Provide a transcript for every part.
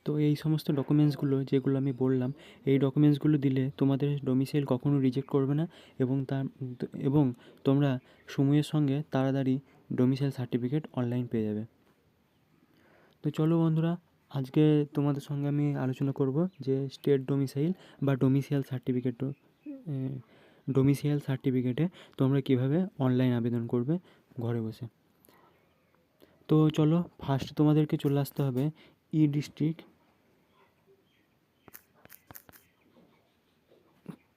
তো এই সমস্ত ডকুমেন্টসগুলো যেগুলো আমি বললাম, এই ডকুমেন্টসগুলো দিলে তোমাদের ডোমিসাইল কখনো রিজেক্ট করবে না, এবং এবং তোমরা সময়ের সঙ্গে তাড়াতাড়ি ডোমিসাইল সার্টিফিকেট অনলাইন পেয়ে যাবে। তো চলো বন্ধুরা, আজকে তোমাদের সঙ্গে আমি আলোচনা করব যে স্টেট ডোমিসাইল বা ডোমিসাইল সার্টিফিকেটে তোমরা কীভাবে অনলাইন আবেদন করবে ঘরে বসে। তো চলো, ফার্স্ট তোমাদেরকে চলে আসতে হবে ই ডিস্ট্রিক্ট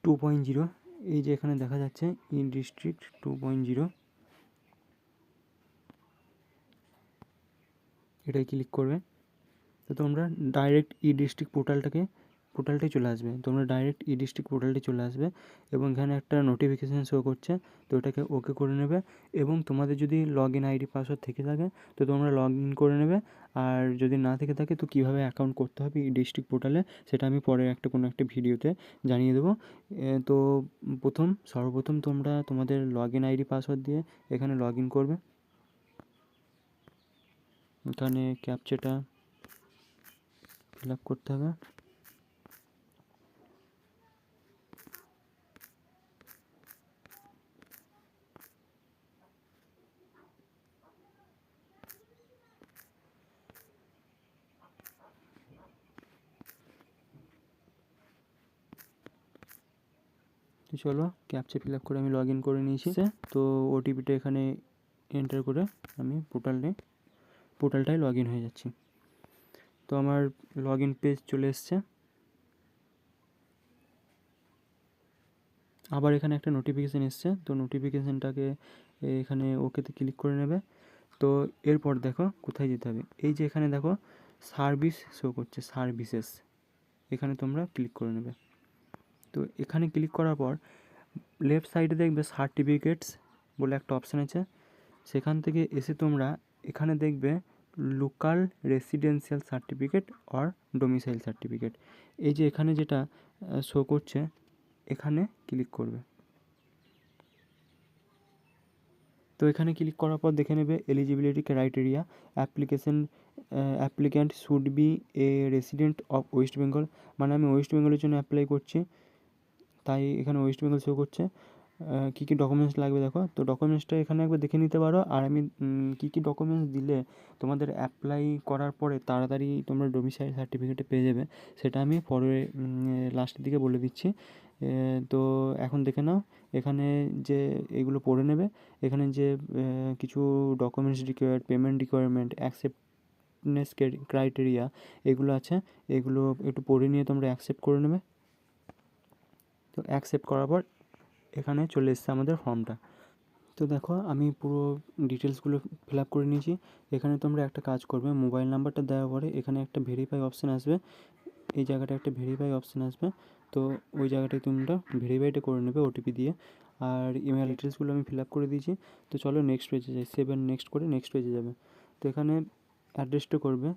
2.0। এই যে এখানে দেখা যাচ্ছে ই ডিস্ট্রিক্ট 2.0, এটাই ক্লিক করবে। তো তোমরা ডাইরেক্ট ই ডিস্ট্রিক্ট পোর্টালটাই চলে আসবে, তোমরা ডাইরেক্ট ই ডিস্ট্রিক্ট পোর্টালটি চলে আসবে এবং এখানে একটা নোটিফিকেশান শো করছে, তো এটাকে ওকে করে নেবে। এবং তোমাদের যদি লগ ইন আইডি পাসওয়ার্ড থেকে থাকে তো তোমরা লগ ইন করে নেবে, আর যদি না থেকে থাকে তো কীভাবে অ্যাকাউন্ট করতে হবে ই ডিস্ট্রিক্ট পোর্টালে সেটা আমি পরে কোনো একটা ভিডিওতে জানিয়ে দেবো। তো সর্বপ্রথম তোমরা তোমাদের লগ ইন আইডি পাসওয়ার্ড দিয়ে এখানে লগ ইন করবে। এখানে ক্যাপচাটা ফিল আপ করতে হবে। তো চলো, ক্যাপচা ফিল আপ করে আমি লগ ইন করে নিয়েছি। তো ওটিপিটা এখানে এন্টার করে আমি পোর্টালটায় লগ ইন হয়ে যাচ্ছি। তো আমার লগ ইন পেজ চলে এসছে। আবার এখানে একটা নোটিফিকেশান এসছে, তো নোটিফিকেশানটাকে এখানে ওকেতে ক্লিক করে নেবে। তো এরপর দেখো কোথায় যেতে হবে, এই যে এখানে দেখো সার্ভিস শো করছে, সার্ভিসেস, এখানে তোমরা ক্লিক করে নেবে। তো এখানে ক্লিক করার পর লেফট সাইডে দেখবে সার্টিফিকেটস বলে একটা অপশান আছে, সেখান থেকে এসে তোমরা এখানে দেখবে local residential certificate or domicile certificate, এই যে এখানে যেটা শো করছে এখানে ক্লিক করবে। তো এখানে ক্লিক করার পর দেখে নেবে eligibility criteria, applicant should B A resident of West Bengal, মানে আমি ওয়েস্ট বেঙ্গলের জন্য অ্যাপ্লাই করছি, তাই এখানে ওয়েস্ট বেঙ্গল শো করছে। কী কী ডকুমেন্টস লাগবে দেখো, তো ডকুমেন্টসটা এখানে একবার দেখে নিতে পারো। আর আমি কী কী ডকুমেন্টস দিলে তোমাদের অ্যাপ্লাই করার পরে তাড়াতাড়ি তোমরা ডোমিসাইল সার্টিফিকেটে পেয়ে যাবে সেটা আমি পরে লাস্টের দিকে বলে দিচ্ছি। তো এখন দেখে নাও এখানে যে এগুলো পড়ে নেবে, এখানে যে কিছু ডকুমেন্টস পেমেন্ট রিকোয়ারমেন্ট, অ্যাকসেপ্টনেস ক্রাইটেরিয়া এগুলো আছে, এগুলো একটু পড়ে নিয়ে তোমরা অ্যাকসেপ্ট করে নেবে। তো অ্যাকসেপ্ট করার পর এখানে চলে এসছে আমাদের ফর্মটা। তো দেখো আমি পুরো ডিটেলসগুলো ফিল আপ করে নিয়েছি। এখানে তোমরা একটা কাজ করবে, মোবাইল নাম্বারটা দেওয়ার পরে এখানে একটা ভেরিফাই অপশান আসবে, এই জায়গাটা একটা ভেরিফাই অপশান আসবে, তো ওই জায়গাটায় তোমরা ভেরিফাইটা করে নেবে ওটিপি দিয়ে। আর ইমেল ডিটেলসগুলো আমি ফিল আপ করে দিয়েছি। তো চলো নেক্সট পেজে যাই, নেক্সট করে নেক্সট পেজে যাবে। তো এখানে অ্যাড্রেসটা করবে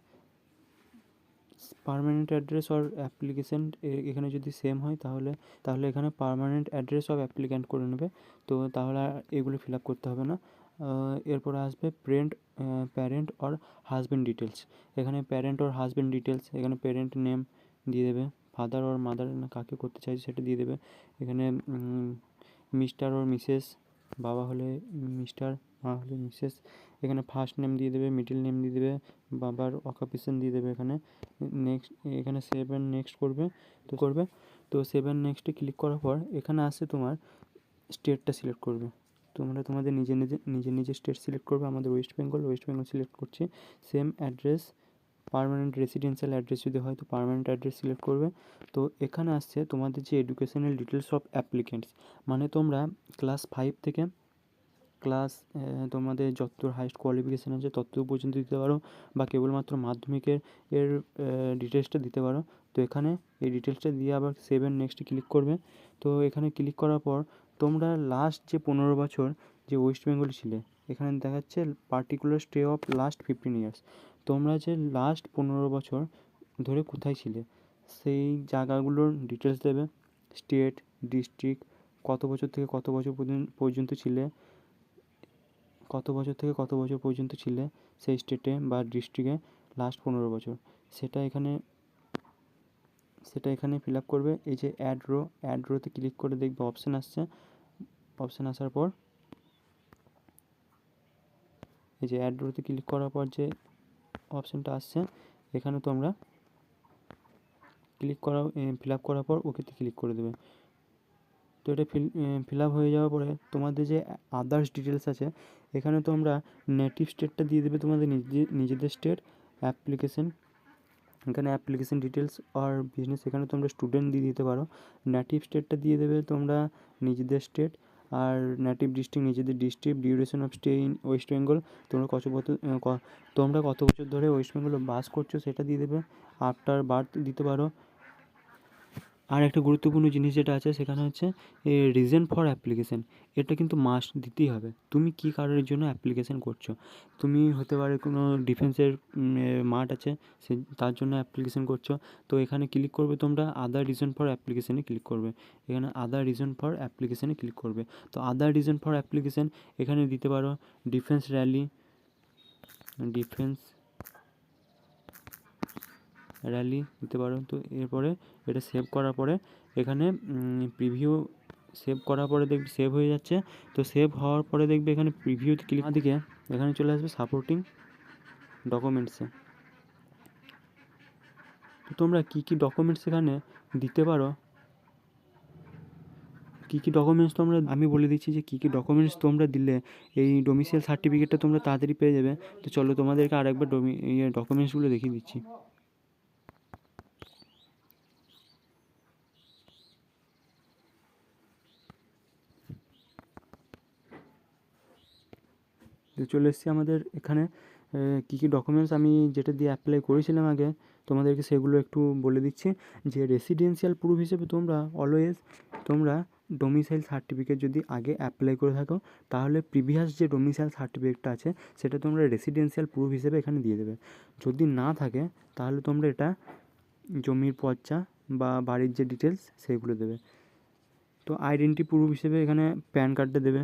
পার্মানেন্ট অ্যাড্রেস অর অ্যাপ্লিকেশন, এখানে যদি সেম হয় তাহলে এখানে পার্মানেন্ট অ্যাড্রেস অফ অ্যাপ্লিক্যান্ট করে নেবে। তো তাহলে আর এগুলো ফিল আপ করতে হবে না। এরপরে আসবে প্যারেন্ট অর হাজব্যান্ড ডিটেলস, এখানে প্যারেন্ট অর হাজব্যান্ড ডিটেলস, এখানে প্যারেন্ট নেম দিয়ে দেবে, ফাদার অর মাদার কাকে করতে চাইছে সেটা দিয়ে দেবে। এখানে মিস্টার অর মিসেস, বাবা হলে মিস্টার, মা হলে মিসেস। এখানে ফার্স্ট নেম দিয়ে দেবে, মিডল নেম দিয়ে দেবে, বাবার অকুপেশন দিয়ে দেবে। এখানে সেভ অ্যান্ড নেক্সট করবে। তো সেভ অ্যান্ড নেক্সটে ক্লিক করার পর এখানে আসছে তোমার স্টেটটা সিলেক্ট করবে, তোমরা তোমাদের নিজের স্টেট সিলেক্ট করবে। আমাদের ওয়েস্ট বেঙ্গল সিলেক্ট করছি। Same address, permanent residential address যদি হয় তো পার্মানেন্ট অ্যাড্রেস সিলেক্ট করবে। তো এখানে আসছে তোমাদের যে এডুকেশনাল ডিটেলস অফ অ্যাপ্লিকেন্টস, মানে তোমরা ক্লাস 5 থেকে তোমাদের যতদূর হাইস্ট কোয়ালিফিকেশান আছে ততদূর পর্যন্ত দিতে পারো, বা কেবলমাত্র মাধ্যমিকের ডিটেলসটা দিতে পারো। তো এখানে এই ডিটেলসটা দিয়ে আবার সেভ অ্যান্ড নেক্সটে ক্লিক করবে। তো এখানে ক্লিক করার পর তোমরা লাস্ট যে 15 বছর যে ওয়েস্ট বেঙ্গলে ছিলে, এখানে দেখাচ্ছে particular stay of last 15 years, তোমরা যে লাস্ট 15 বছর ধরে কোথায় ছিলে সেই জায়গাগুলোর ডিটেলস দেবে, স্টেট, ডিস্ট্রিক্ট, কত বছর থেকে কত বছর পর্যন্ত ছিলে, সেই স্টেটে বা ডিস্ট্রিক্টে লাস্ট 15 বছর সেটা এখানে সেটা এখানে ফিল আপ করবে। এই যে অ্যাড রোতে ক্লিক করে দেখবে অপশান আসছে, অপশান আসার পর এই যে অ্যাড রোতে ক্লিক করার পর যে অপশানটা আসছে এখানে তোমরা ফিল আপ করার পর ওকেতে ক্লিক করে দেবে। তো এটা ফিল আপ হয়ে যাওয়ার পরে তোমাদের যে আদার্স ডিটেলস আছে এখানে তোমরা নেটিভ স্টেটটা দিয়ে দেবে, তোমাদের নিজেদের স্টেট, অ্যাপ্লিকেশন, এখানে অ্যাপ্লিকেশন ডিটেলস আর বিজনেস, এখানে তোমরা স্টুডেন্ট দিয়ে দিতে পারো। নেটিভ স্টেটটা দিয়ে দেবে তোমরা নিজেদের স্টেট, আর নেটিভ ডিস্ট্রিক্ট নিজেদের district, duration of stay in West Bengal, তোমরা কত বছর ধরে ওয়েস্ট বেঙ্গলে বাস করছো সেটা দিয়ে দেবে। আফটার বার্থ দিতে পারো। আর একটা গুরুত্বপূর্ণ জিনিস যেটা আছে সেখানে হচ্ছে রিজন ফর অ্যাপ্লিকেশান, এটা কিন্তু মাস্ট দিতেই হবে। তুমি কী কারণের জন্য অ্যাপ্লিকেশান করছো, তুমি হতে পারে কোনো ডিফেন্সের মাঠ আছে সে তার জন্য অ্যাপ্লিকেশান করছো, তো এখানে ক্লিক করবে তোমরা আদার রিজন ফর অ্যাপ্লিকেশানে ক্লিক করবে, এখানে আদার রিজন ফর অ্যাপ্লিকেশানে ক্লিক করবে। তো আদার রিজন ফর অ্যাপ্লিকেশান এখানে দিতে পারো ডিফেন্স র্যালি দিতে পারো। তো এরপরে এটা সেভ করার পরে এখানে প্রিভিউ সেভ করার পরে দেখবে সেভ হয়ে যাচ্ছে। তো সেভ হওয়ার পরে দেখবে এখানে প্রিভিউতে ক্লিক দিকে এখানে চলে আসবে সাপোর্টিং ডকুমেন্টসে। তো তোমরা কী কী ডকুমেন্টস এখানে দিতে পারো, কী কী ডকুমেন্টস তোমরা, আমি বলে দিচ্ছি যে কী কী ডকুমেন্টস তোমরা দিলে এই ডোমিসাইল সার্টিফিকেটটা তোমরা তাড়াতাড়ি পেয়ে যাবে। তো চলো তোমাদেরকে আরেকবার ডকুমেন্টসগুলো দেখিয়ে দিচ্ছি। তো চলে এসেছি আমাদের এখানে কী কী ডকুমেন্টস আমি যেটা দিয়ে অ্যাপ্লাই করেছিলাম আগে তোমাদেরকে সেগুলো একটু বলে দিচ্ছি। যে রেসিডেন্সিয়াল প্রুফ হিসেবে তোমরা ডোমিসাইল সার্টিফিকেট যদি আগে অ্যাপ্লাই করে থাকো তাহলে প্রিভিয়াস যে ডোমিসাইল সার্টিফিকেটটা আছে সেটা তোমরা রেসিডেন্সিয়াল প্রুফ হিসেবে এখানে দিয়ে দেবে। যদি না থাকে তাহলে তোমরা এটা জমির পর্চা বা বাড়ির যে ডিটেলস সেগুলো দেবে। তো আইডেন্টি প্রুফ হিসেবে এখানে প্যান কার্ডটা দেবে,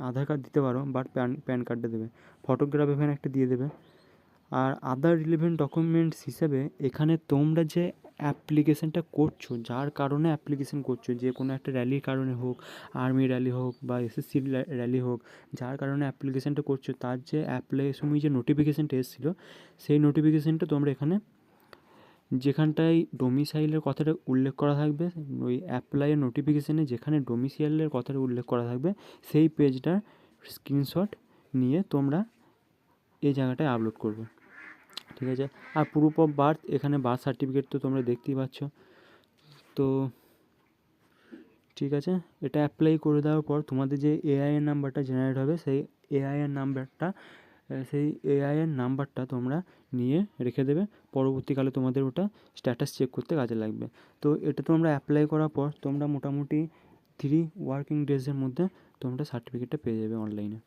আধার কার্ড দিতে পারো বাট প্যান কার্ডটা দেবে, ফটোগ্রাফ এখানে একটা দিয়ে দেবে। আর আদার রিলেভেন্ট ডকুমেন্টস হিসেবে এখানে তোমরা যে অ্যাপ্লিকেশানটা করছো, যার কারণে অ্যাপ্লিকেশান করছো, যে কোনো একটা র্যালির কারণে হোক, আর্মি র্যালি হোক বা এসএসসির র্যালি হোক, যার কারণে অ্যাপ্লিকেশানটা করছো তার যে অ্যাপ্লাইয়ের সময় যে নোটিফিকেশানটা এসেছিলো সেই নোটিফিকেশানটা তোমরা এখানে যেখানটায় ডোমিসাইলের কথাটা উল্লেখ করা থাকবে, ওই অ্যাপ্লাইয়ের নোটিফিকেশানে যেখানে ডোমিসাইলের কথাটা উল্লেখ করা থাকবে সেই পেজটার স্ক্রিনশট নিয়ে তোমরা এই জায়গাটায় আপলোড করবে, ঠিক আছে। আর প্রুফ অফ বার্থ, এখানে বার্থ সার্টিফিকেট তো তোমরা দেখতেই পাচ্ছ। তো ঠিক আছে, এটা অ্যাপ্লাই করে দেওয়ার পর তোমাদের যে এআইএন নাম্বারটা জেনারেট হবে সেই এআইএন নাম্বারটা তোমরা নিয়ে রেখে দেবে, পরবর্তীকালে তোমাদের ওটা স্ট্যাটাস চেক করতে কাজে লাগবে। তো এটা তোমরা অ্যাপ্লাই করার পর তোমরা মোটামুটি 3 ওয়ার্কিং ডেজের মধ্যে তোমরা সার্টিফিকেটটা পেয়ে যাবে অনলাইনে।